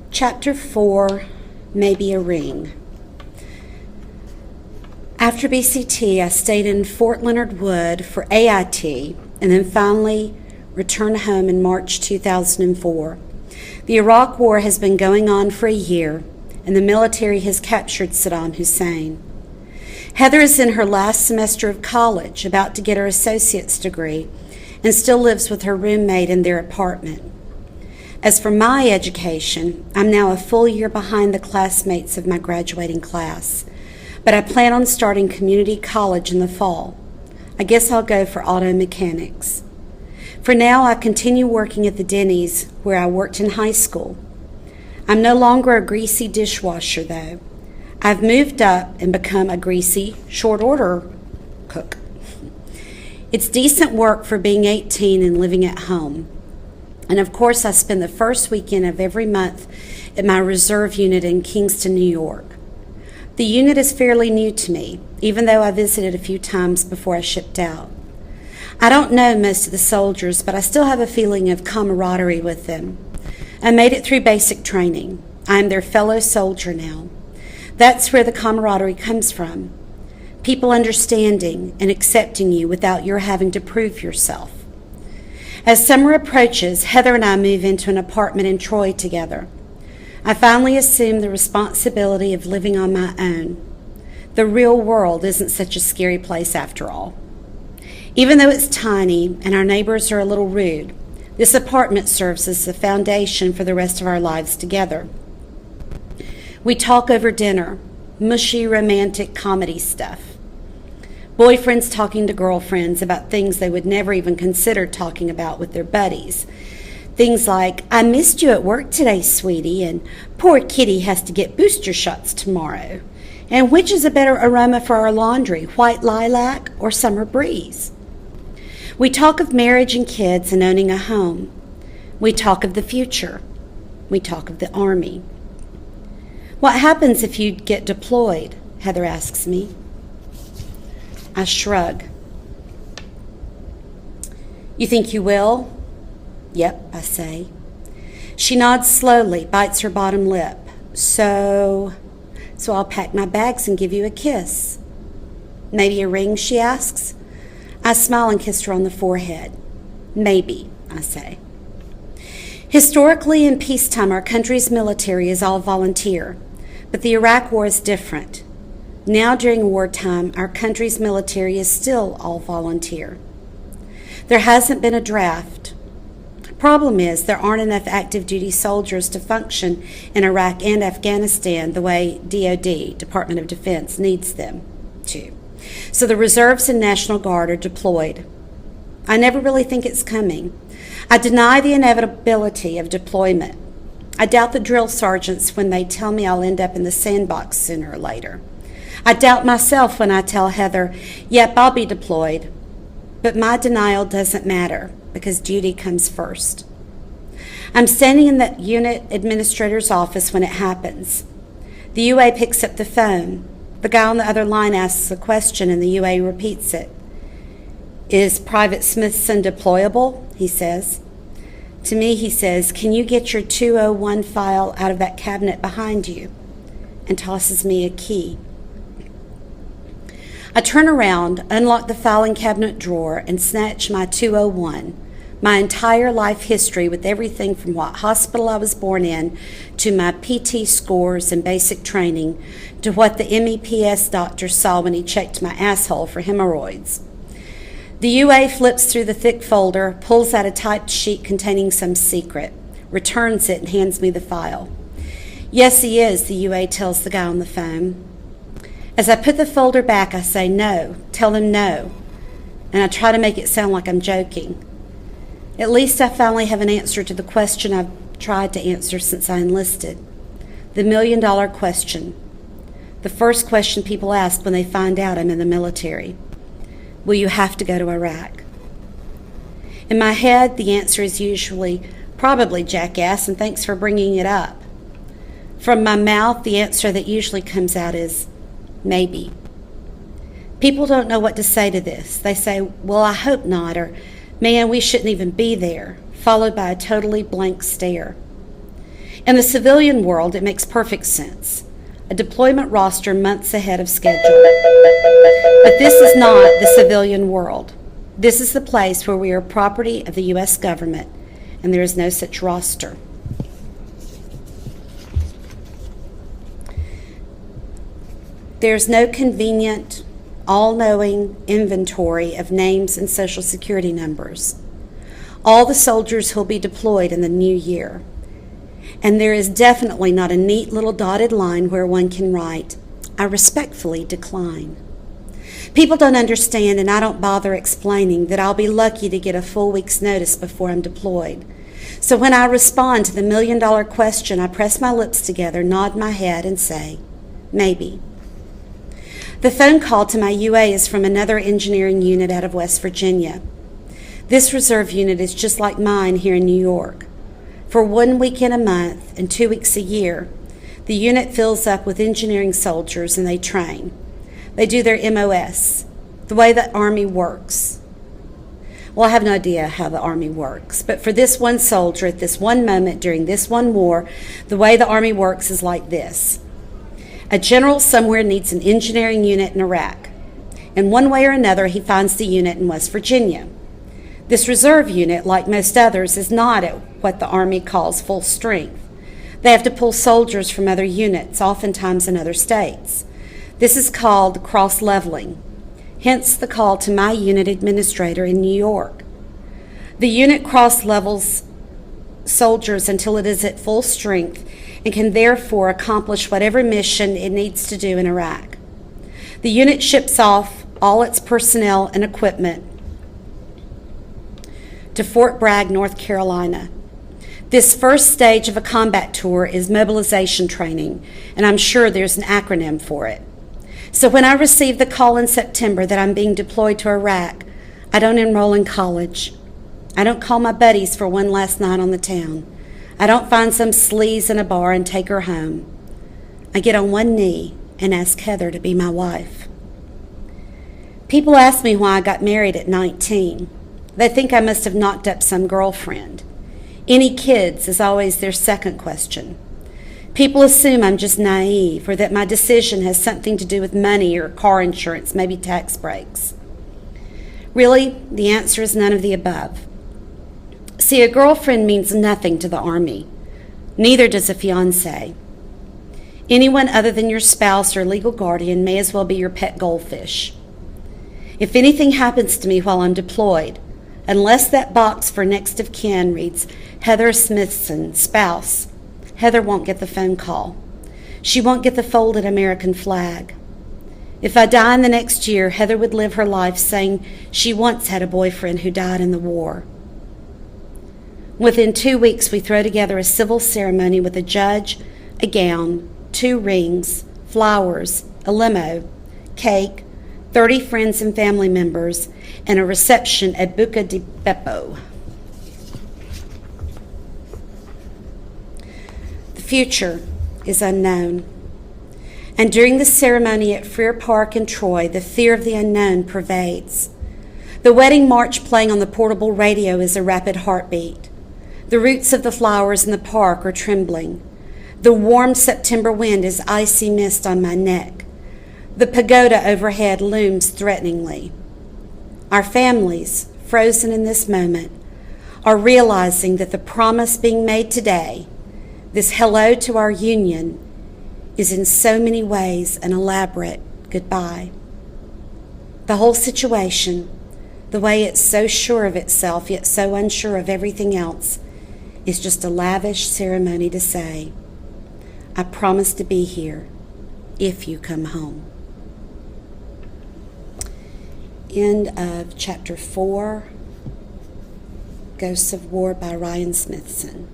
Chapter 4, Maybe a Ring. After BCT, I stayed in Fort Leonard Wood for AIT and then finally returned home in March 2004. The Iraq War has been going on for a year, and the military has captured Saddam Hussein. Heather is in her last semester of college, about to get her associate's degree, and still lives with her roommate in their apartment. As for my education, I'm now a full year behind the classmates of my graduating class, but I plan on starting community college in the fall. I guess I'll go for auto mechanics. For now, I continue working at the Denny's where I worked in high school. I'm no longer a greasy dishwasher, though. I've moved up and become a greasy, short-order cook. It's decent work for being 18 and living at home. And of course, I spend the first weekend of every month at my reserve unit in Kingston, New York. The unit is fairly new to me, even though I visited a few times before I shipped out. I don't know most of the soldiers, but I still have a feeling of camaraderie with them. I made it through basic training. I am their fellow soldier now. That's where the camaraderie comes from. People understanding and accepting you without your having to prove yourself. As summer approaches, Heather and I move into an apartment in Troy together. I finally assume the responsibility of living on my own. The real world isn't such a scary place after all. Even though it's tiny and our neighbors are a little rude, this apartment serves as the foundation for the rest of our lives together. We talk over dinner, mushy romantic comedy stuff. Boyfriends talking to girlfriends about things they would never even consider talking about with their buddies. Things like, I missed you at work today, sweetie, and poor Kitty has to get booster shots tomorrow. And which is a better aroma for our laundry, white lilac or summer breeze? We talk of marriage and kids and owning a home. We talk of the future. We talk of the Army. What happens if you get deployed? Heather asks me. I shrug. You think you will? Yep, I say. She nods slowly, bites her bottom lip. So I'll pack my bags and give you a kiss. Maybe a ring, she asks. I smile and kiss her on the forehead. Maybe, I say. Historically, in peacetime, our country's military is all volunteer, but the Iraq War is different. Now, during wartime, our country's military is still all volunteer. There hasn't been a draft. Problem is, there aren't enough active duty soldiers to function in Iraq and Afghanistan the way DoD, Department of Defense, needs them to. So the reserves and National Guard are deployed. I never really think it's coming. I deny the inevitability of deployment. I doubt the drill sergeants when they tell me I'll end up in the sandbox sooner or later. I doubt myself when I tell Heather, yep, I'll be deployed. But my denial doesn't matter because duty comes first. I'm standing in the unit administrator's office when it happens. The UA picks up the phone. The guy on the other line asks a question and the UA repeats it. Is Private Smithson deployable? He says. To me, he says, can you get your 201 file out of that cabinet behind you? And tosses me a key. I turn around, unlock the filing cabinet drawer, and snatch my 201, my entire life history with everything from what hospital I was born in to my PT scores and basic training to what the MEPS doctor saw when he checked my asshole for hemorrhoids. The UA flips through the thick folder, pulls out a typed sheet containing some secret, returns it, and hands me the file. Yes, he is, the UA tells the guy on the phone. As I put the folder back, I say no, tell him no, and I try to make it sound like I'm joking. At least I finally have an answer to the question I've tried to answer since I enlisted. The million-dollar question. The first question people ask when they find out I'm in the military. Will you have to go to Iraq? In my head, the answer is usually, probably, jackass, and thanks for bringing it up. From my mouth, the answer that usually comes out is, maybe. People don't know what to say to this. They say, well, I hope not, or, man, we shouldn't even be there, followed by a totally blank stare. In the civilian world, it makes perfect sense. A deployment roster months ahead of schedule. But this is not the civilian world. This is the place where we are property of the U.S. government, and there is no such roster. There's no convenient, all-knowing inventory of names and Social Security numbers. All the soldiers who'll be deployed in the new year. And there is definitely not a neat little dotted line where one can write, "I respectfully decline." People don't understand, and I don't bother explaining, that I'll be lucky to get a full week's notice before I'm deployed. So when I respond to the million-dollar question, I press my lips together, nod my head, and say, maybe. The phone call to my UA is from another engineering unit out of West Virginia. This reserve unit is just like mine here in New York. For 1 weekend a month and 2 weeks a year, the unit fills up with engineering soldiers and they train. They do their MOS, the way the Army works. Well, I have no idea how the Army works, but for this one soldier at this one moment during this one war, the way the Army works is like this. A general somewhere needs an engineering unit in Iraq. In one way or another, he finds the unit in West Virginia. This reserve unit, like most others, is not at what the Army calls full strength. They have to pull soldiers from other units, oftentimes in other states. This is called cross-leveling, hence the call to my unit administrator in New York. The unit cross-levels soldiers until it is at full strength and can therefore accomplish whatever mission it needs to do in Iraq. The unit ships off all its personnel and equipment to Fort Bragg, North Carolina. This first stage of a combat tour is mobilization training, and I'm sure there's an acronym for it. So when I receive the call in September that I'm being deployed to Iraq, I don't enroll in college. I don't call my buddies for one last night on the town. I don't find some sleaze in a bar and take her home. I get on one knee and ask Heather to be my wife. People ask me why I got married at 19. They think I must have knocked up some girlfriend. Any kids is always their second question. People assume I'm just naive or that my decision has something to do with money or car insurance, maybe tax breaks. Really, the answer is none of the above. See, a girlfriend means nothing to the Army. Neither does a fiancé. Anyone other than your spouse or legal guardian may as well be your pet goldfish. If anything happens to me while I'm deployed, unless that box for next of kin reads Heather Smithson, spouse, Heather won't get the phone call. She won't get the folded American flag. If I die in the next year, Heather would live her life saying she once had a boyfriend who died in the war. Within 2 weeks, we throw together a civil ceremony with a judge, a gown, 2 rings, flowers, a limo, cake, 30 friends and family members, and a reception at Buca di Beppo. The future is unknown. And during the ceremony at Freer Park in Troy, the fear of the unknown pervades. The wedding march playing on the portable radio is a rapid heartbeat. The roots of the flowers in the park are trembling. The warm September wind is icy mist on my neck. The pagoda overhead looms threateningly. Our families, frozen in this moment, are realizing that the promise being made today, this hello to our union, is in so many ways an elaborate goodbye. The whole situation, the way it's so sure of itself yet so unsure of everything else, is just a lavish ceremony to say, I promise to be here if you come home. End of chapter 4, Ghosts of War by Ryan Smithson.